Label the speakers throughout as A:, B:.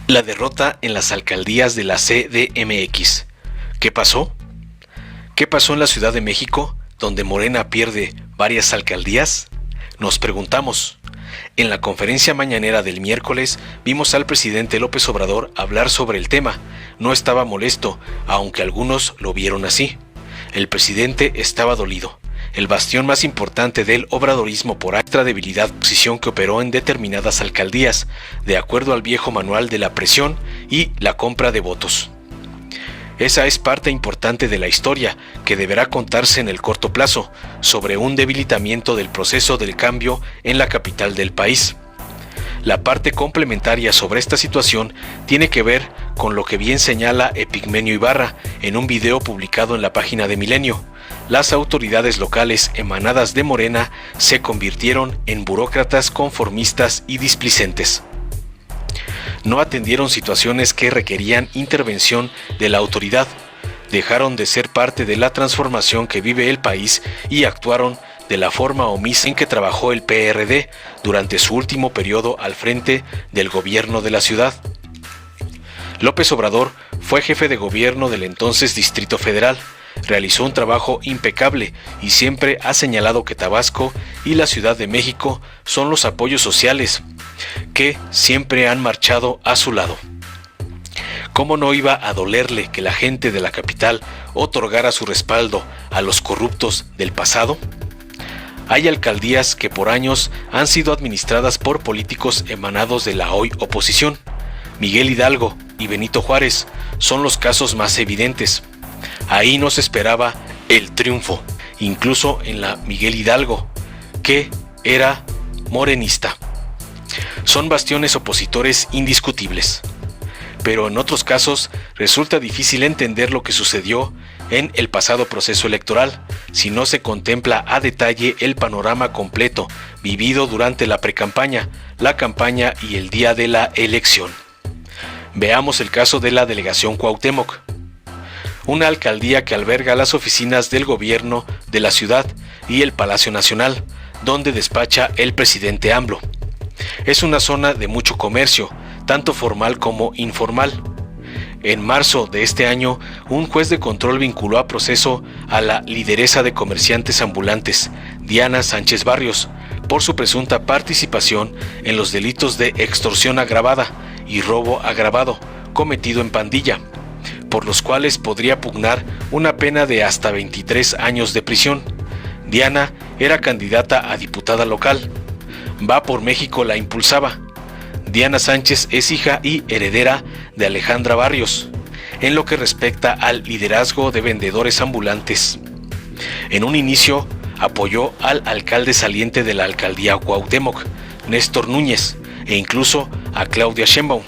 A: La derrota en las alcaldías de la CDMX. ¿Qué pasó? ¿Qué pasó en la Ciudad de México, donde Morena pierde varias alcaldías? Nos preguntamos. En la conferencia mañanera del miércoles vimos al presidente López Obrador hablar sobre el tema. No estaba molesto, aunque algunos lo vieron así. El presidente estaba dolido. El bastión más importante del obradorismo por extra debilidad, posición que operó en determinadas alcaldías, de acuerdo al viejo manual de la presión y la compra de votos. Esa es parte importante de la historia que deberá contarse en el corto plazo, sobre un debilitamiento del proceso del cambio en la capital del país. La parte complementaria sobre esta situación tiene que ver con lo que bien señala Epigmenio Ibarra en un video publicado en la página de Milenio. Las autoridades locales emanadas de Morena se convirtieron en burócratas conformistas y displicentes. No atendieron situaciones que requerían intervención de la autoridad, dejaron de ser parte de la transformación que vive el país y actuaron de la forma omisa en que trabajó el PRD durante su último periodo al frente del gobierno de la ciudad. López Obrador fue jefe de gobierno del entonces Distrito Federal, realizó un trabajo impecable y siempre ha señalado que Tabasco y la Ciudad de México son los apoyos sociales que siempre han marchado a su lado. ¿Cómo no iba a dolerle que la gente de la capital otorgara su respaldo a los corruptos del pasado? Hay alcaldías que por años han sido administradas por políticos emanados de la hoy oposición. Miguel Hidalgo y Benito Juárez son los casos más evidentes. Ahí no se esperaba el triunfo, incluso en la Miguel Hidalgo, que era morenista. Son bastiones opositores indiscutibles. Pero en otros casos resulta difícil entender lo que sucedió en el pasado proceso electoral si no se contempla a detalle el panorama completo vivido durante la precampaña, la campaña y el día de la elección. Veamos el caso de la delegación Cuauhtémoc, una alcaldía que alberga las oficinas del gobierno de la ciudad y el Palacio Nacional, donde despacha el presidente AMLO. Es una zona de mucho comercio, tanto formal como informal. En marzo de este año, un juez de control vinculó a proceso a la lideresa de comerciantes ambulantes, Diana Sánchez Barrios, por su presunta participación en los delitos de extorsión agravada y robo agravado cometido en pandilla, por los cuales podría pugnar una pena de hasta 23 años de prisión. Diana era candidata a diputada local. Va por México la impulsaba. Diana Sánchez es hija y heredera de Alejandra Barrios, en lo que respecta al liderazgo de vendedores ambulantes. En un inicio apoyó al alcalde saliente de la alcaldía Cuauhtémoc, Néstor Núñez, e incluso a Claudia Sheinbaum,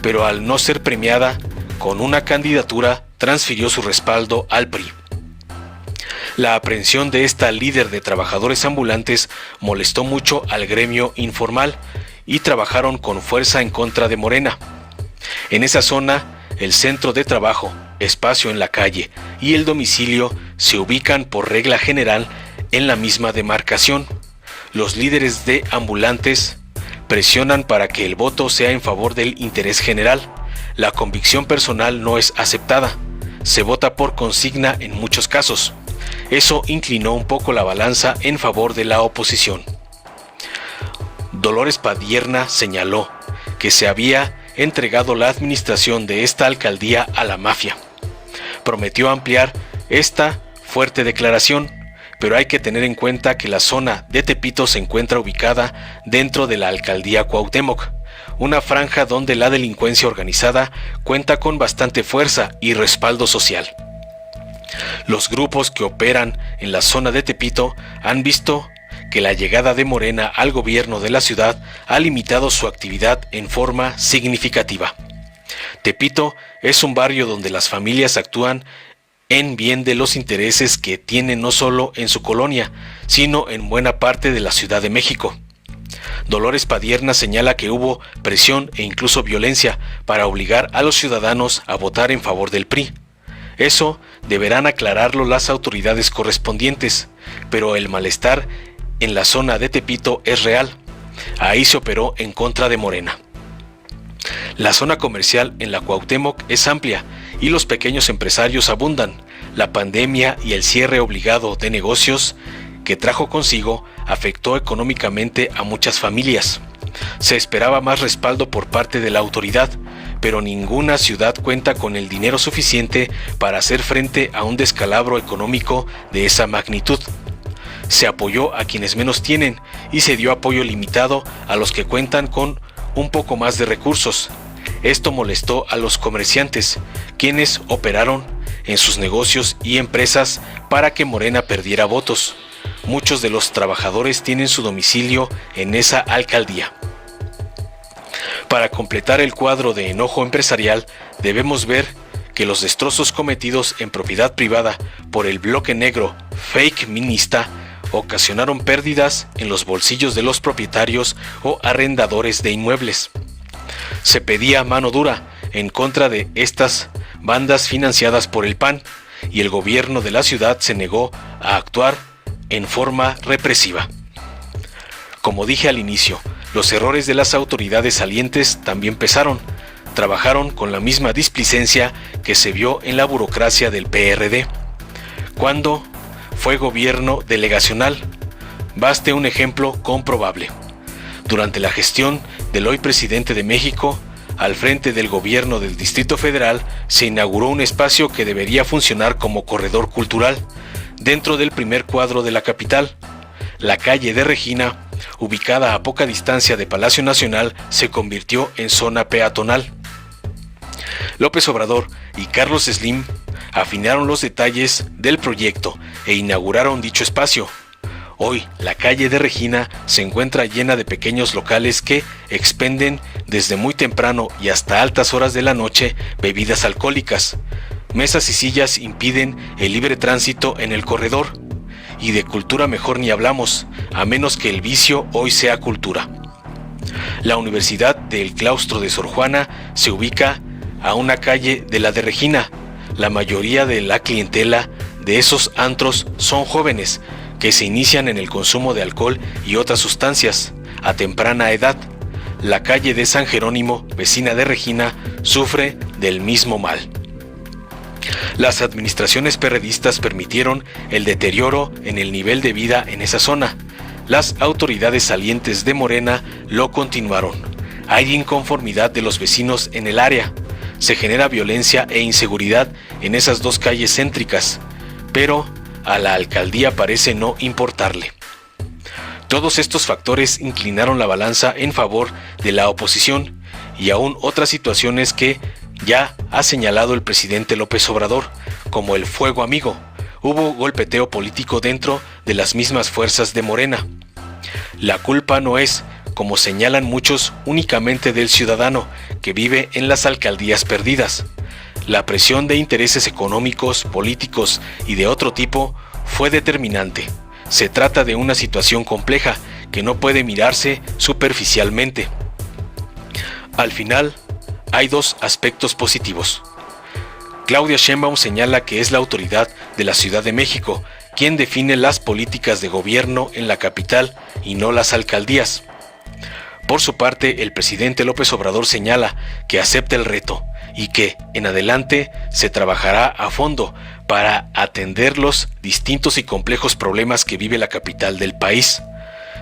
A: pero al no ser premiada con una candidatura transfirió su respaldo al PRI. La aprehensión de esta líder de trabajadores ambulantes molestó mucho al gremio informal y trabajaron con fuerza en contra de Morena. En esa zona, el centro de trabajo, espacio en la calle y el domicilio se ubican por regla general en la misma demarcación. Los líderes de ambulantes presionan para que el voto sea en favor del interés general. La convicción personal no es aceptada. Se vota por consigna en muchos casos. Eso inclinó un poco la balanza en favor de la oposición. Dolores Padierna señaló que se había entregado la administración de esta alcaldía a la mafia. Prometió ampliar esta fuerte declaración, pero hay que tener en cuenta que la zona de Tepito se encuentra ubicada dentro de la alcaldía Cuauhtémoc, una franja donde la delincuencia organizada cuenta con bastante fuerza y respaldo social. Los grupos que operan en la zona de Tepito han visto que la llegada de Morena al gobierno de la ciudad ha limitado su actividad en forma significativa. Tepito es un barrio donde las familias actúan en bien de los intereses que tienen no solo en su colonia, sino en buena parte de la Ciudad de México. Dolores Padierna señala que hubo presión e incluso violencia para obligar a los ciudadanos a votar en favor del PRI. Eso deberán aclararlo las autoridades correspondientes, pero el malestar en la zona de Tepito es real. Ahí se operó en contra de Morena. La zona comercial en la Cuauhtémoc es amplia y los pequeños empresarios abundan. La pandemia y el cierre obligado de negocios que trajo consigo afectó económicamente a muchas familias. Se esperaba más respaldo por parte de la autoridad, pero ninguna ciudad cuenta con el dinero suficiente para hacer frente a un descalabro económico de esa magnitud. Se apoyó a quienes menos tienen y se dio apoyo limitado a los que cuentan con un poco más de recursos. Esto molestó a los comerciantes, quienes operaron en sus negocios y empresas para que Morena perdiera votos. Muchos de los trabajadores tienen su domicilio en esa alcaldía. Para completar el cuadro de enojo empresarial, debemos ver que los destrozos cometidos en propiedad privada por el bloque negro fake minista ocasionaron pérdidas en los bolsillos de los propietarios o arrendadores de inmuebles. Se pedía mano dura en contra de estas bandas financiadas por el PAN y el gobierno de la ciudad se negó a actuar en forma represiva. Como dije al inicio, los errores de las autoridades salientes también pesaron. Trabajaron con la misma displicencia que se vio en la burocracia del PRD, cuando fue gobierno delegacional. Baste un ejemplo comprobable. Durante la gestión del hoy presidente de México, al frente del gobierno del Distrito Federal, se inauguró un espacio que debería funcionar como corredor cultural, dentro del primer cuadro de la capital. La calle de Regina, ubicada a poca distancia de Palacio Nacional, se convirtió en zona peatonal. López Obrador y Carlos Slim afinaron los detalles del proyecto e inauguraron dicho espacio. Hoy, la calle de Regina se encuentra llena de pequeños locales que expenden desde muy temprano y hasta altas horas de la noche bebidas alcohólicas. Mesas y sillas impiden el libre tránsito en el corredor. Y de cultura mejor ni hablamos, a menos que el vicio hoy sea cultura. La Universidad del Claustro de Sor Juana se ubica a una calle de la de Regina. La mayoría de la clientela de esos antros son jóvenes que se inician en el consumo de alcohol y otras sustancias a temprana edad. La calle de San Jerónimo, vecina de Regina, sufre del mismo mal. Las administraciones perredistas permitieron el deterioro en el nivel de vida en esa zona. Las autoridades salientes de Morena lo continuaron. Hay inconformidad de los vecinos en el área. Se genera violencia e inseguridad en esas dos calles céntricas, pero a la alcaldía parece no importarle. Todos estos factores inclinaron la balanza en favor de la oposición y aún otras situaciones que ya ha señalado el presidente López Obrador, como el fuego amigo. Hubo golpeteo político dentro de las mismas fuerzas de Morena. La culpa no es, como señalan muchos, únicamente del ciudadano que vive en las alcaldías perdidas. La presión de intereses económicos, políticos y de otro tipo fue determinante. Se trata de una situación compleja que no puede mirarse superficialmente. Al final, hay dos aspectos positivos. Claudia Sheinbaum señala que es la autoridad de la Ciudad de México quien define las políticas de gobierno en la capital y no las alcaldías. Por su parte, el presidente López Obrador señala que acepta el reto y que, en adelante, se trabajará a fondo para atender los distintos y complejos problemas que vive la capital del país.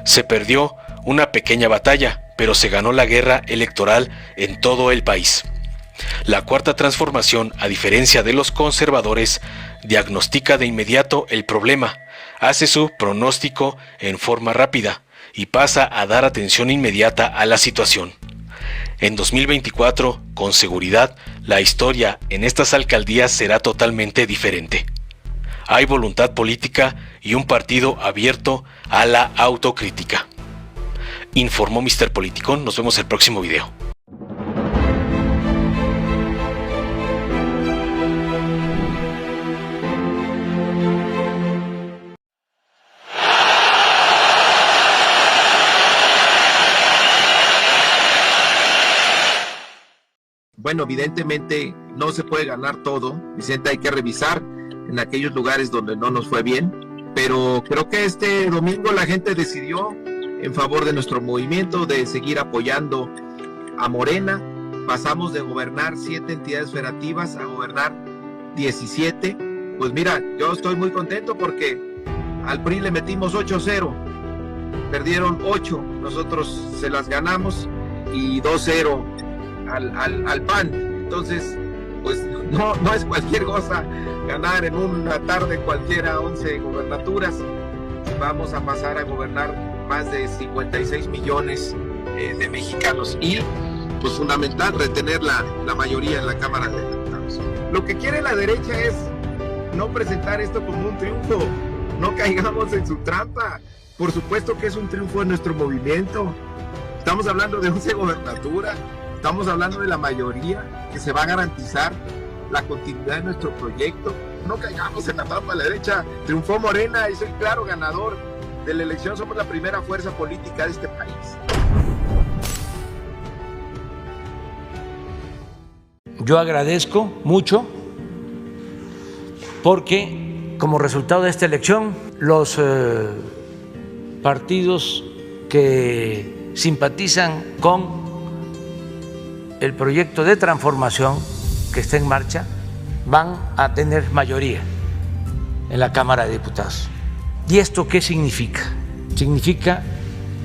A: Se perdió una pequeña batalla, pero se ganó la guerra electoral en todo el país. La Cuarta Transformación, a diferencia de los conservadores, diagnostica de inmediato el problema, hace su pronóstico en forma rápida y pasa a dar atención inmediata a la situación. En 2024, con seguridad, la historia en estas alcaldías será totalmente diferente. Hay voluntad política y un partido abierto a la autocrítica. Informó Mr. Politicón. Nos vemos el próximo video.
B: Bueno, evidentemente no se puede ganar todo, Vicente, hay que revisar en aquellos lugares donde no nos fue bien, pero creo que este domingo la gente decidió en favor de nuestro movimiento, de seguir apoyando a Morena, pasamos de gobernar 7 entidades federativas a gobernar 17. Pues mira, yo estoy muy contento porque al PRI le metimos 8-0, perdieron 8, nosotros se las ganamos, y 2-0 al PAN. Entonces, pues no es cualquier cosa ganar en una tarde cualquiera 11 gobernaturas. Vamos a pasar a gobernar más de 56 millones de mexicanos, y pues fundamental retener la mayoría en la Cámara de Diputados. Lo que quiere la derecha es no presentar esto como un triunfo, no caigamos en su trampa. Por supuesto que es un triunfo de nuestro movimiento. Estamos hablando de 11 gobernaturas, estamos hablando de la mayoría que se va a garantizar la continuidad de nuestro proyecto. No caigamos en la trampa de la derecha. Triunfó Morena y soy claro ganador de la elección. Somos la primera fuerza política de este país.
C: Yo agradezco mucho porque como resultado de esta elección los partidos que simpatizan con el proyecto de transformación que está en marcha van a tener mayoría en la Cámara de Diputados. ¿Y esto qué significa? Significa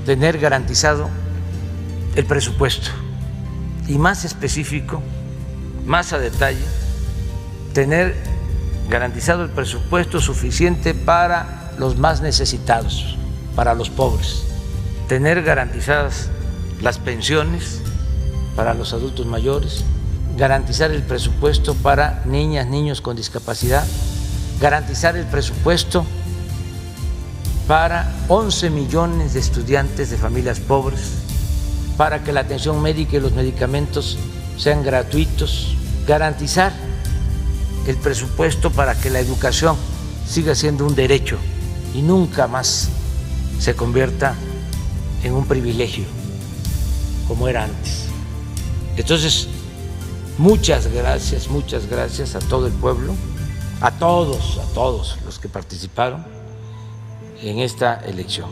C: tener garantizado el presupuesto y, más específico, más a detalle, tener garantizado el presupuesto suficiente para los más necesitados, para los pobres, tener garantizadas las pensiones para los adultos mayores, garantizar el presupuesto para niñas, niños con discapacidad, garantizar el presupuesto para 11 millones de estudiantes de familias pobres, para que la atención médica y los medicamentos sean gratuitos, garantizar el presupuesto para que la educación siga siendo un derecho y nunca más se convierta en un privilegio como era antes. Entonces, muchas gracias a todo el pueblo, a todos los que participaron en esta elección.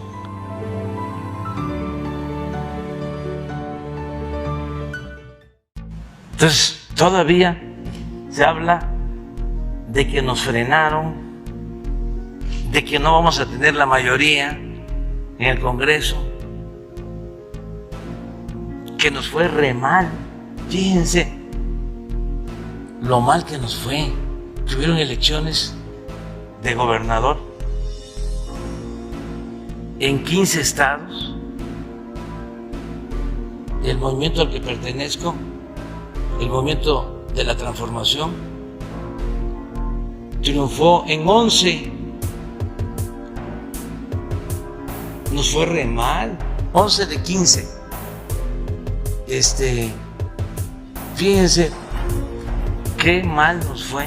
C: Entonces, todavía se habla de que nos frenaron, de que no vamos a tener la mayoría en el Congreso, que nos fue re mal. Fíjense lo mal que nos fue. Tuvieron elecciones de gobernador en 15 estados. El movimiento al que pertenezco, el movimiento de la transformación, triunfó en 11. Nos fue re mal, 11 de 15. Fíjense qué mal nos fue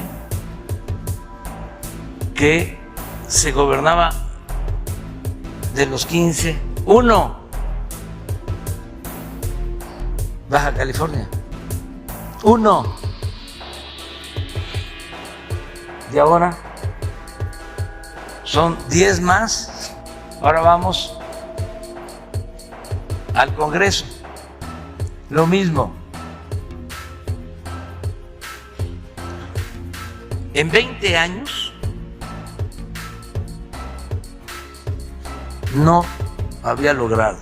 C: que se gobernaba de los 15, 1. Baja California, 1. Y ahora son 10 más. Ahora vamos al Congreso, lo mismo. En 20 años no había logrado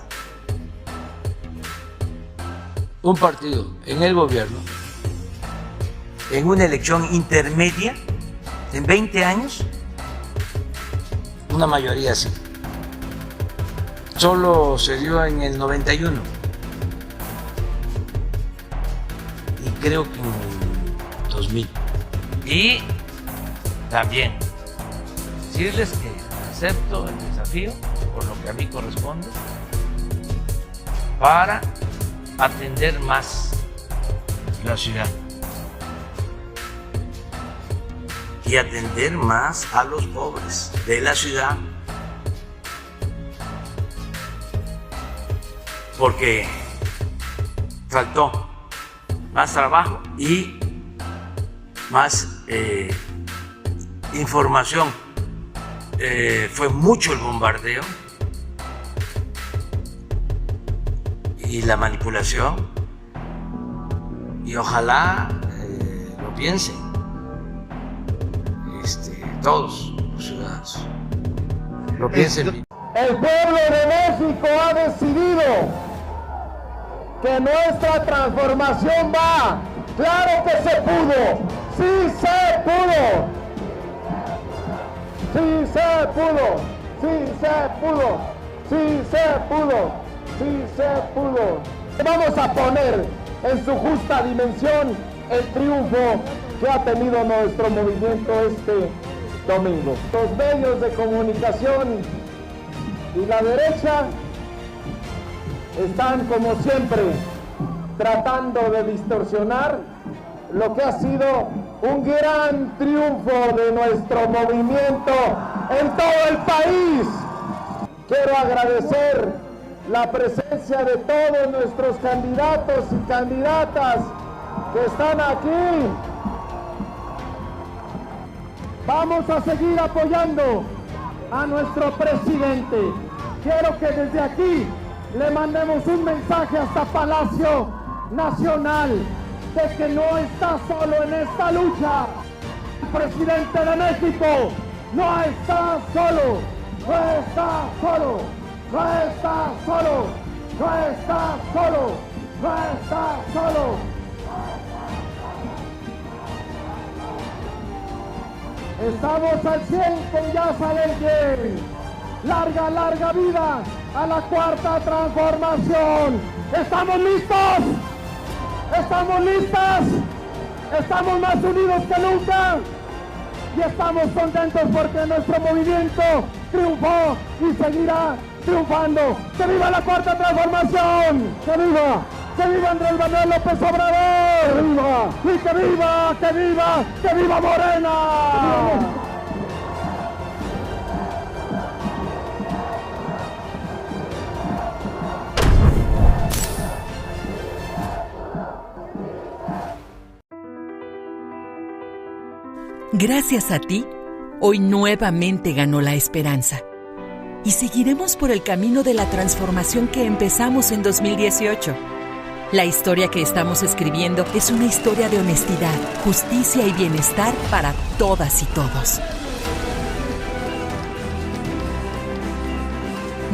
C: un partido en el gobierno, en una elección intermedia, en 20 años, una mayoría así. Solo se dio en el 91 y creo que en el 2000. Y también decirles que acepto el desafío, por lo que a mí corresponde, para atender más la ciudad y atender más a los pobres de la ciudad, porque faltó más trabajo y más información. Fue mucho el bombardeo y la manipulación y ojalá lo piensen todos los ciudadanos, lo piensen bien.
D: El pueblo de México ha decidido que nuestra transformación va. ¡Claro que se pudo! ¡Sí se pudo! ¡Sí se pudo! ¡Sí se pudo! ¡Sí se pudo! ¡Sí se pudo! Vamos a poner en su justa dimensión el triunfo que ha tenido nuestro movimiento este domingo. Los medios de comunicación y la derecha están, como siempre, tratando de distorsionar lo que ha sido un gran triunfo de nuestro movimiento en todo el país. Quiero agradecer la presencia de todos nuestros candidatos y candidatas que están aquí. Vamos a seguir apoyando a nuestro presidente. Quiero que desde aquí le mandemos un mensaje hasta Palacio Nacional de que no está solo en esta lucha. El presidente de México no está solo, no está solo, no está solo, no está solo, no está solo. Estamos al 100 con Ya Sale el Bien. Larga, larga vida a la Cuarta Transformación. ¿Estamos listos? ¿Estamos listas? ¿Estamos más unidos que nunca? Y estamos contentos porque nuestro movimiento triunfó y seguirá triunfando. ¡Que viva la Cuarta Transformación! ¡Que viva! ¡Que viva Andrés Manuel López Obrador! ¡Que viva! ¡Y que viva! ¡Que viva! ¡Que viva Morena!
E: Gracias a ti, hoy nuevamente ganó la esperanza. Y seguiremos por el camino de la transformación que empezamos en 2018. La historia que estamos escribiendo es una historia de honestidad, justicia y bienestar para todas y todos.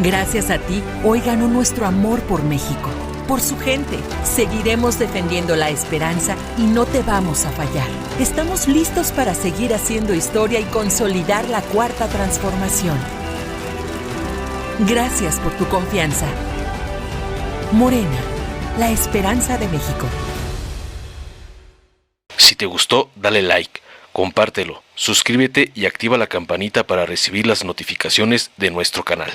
E: Gracias a ti, hoy ganó nuestro amor por México, por su gente. Seguiremos defendiendo la esperanza y no te vamos a fallar. Estamos listos para seguir haciendo historia y consolidar la Cuarta Transformación. Gracias por tu confianza. Morena, la esperanza de México.
A: Si te gustó, dale like, compártelo, suscríbete y activa la campanita para recibir las notificaciones de nuestro canal.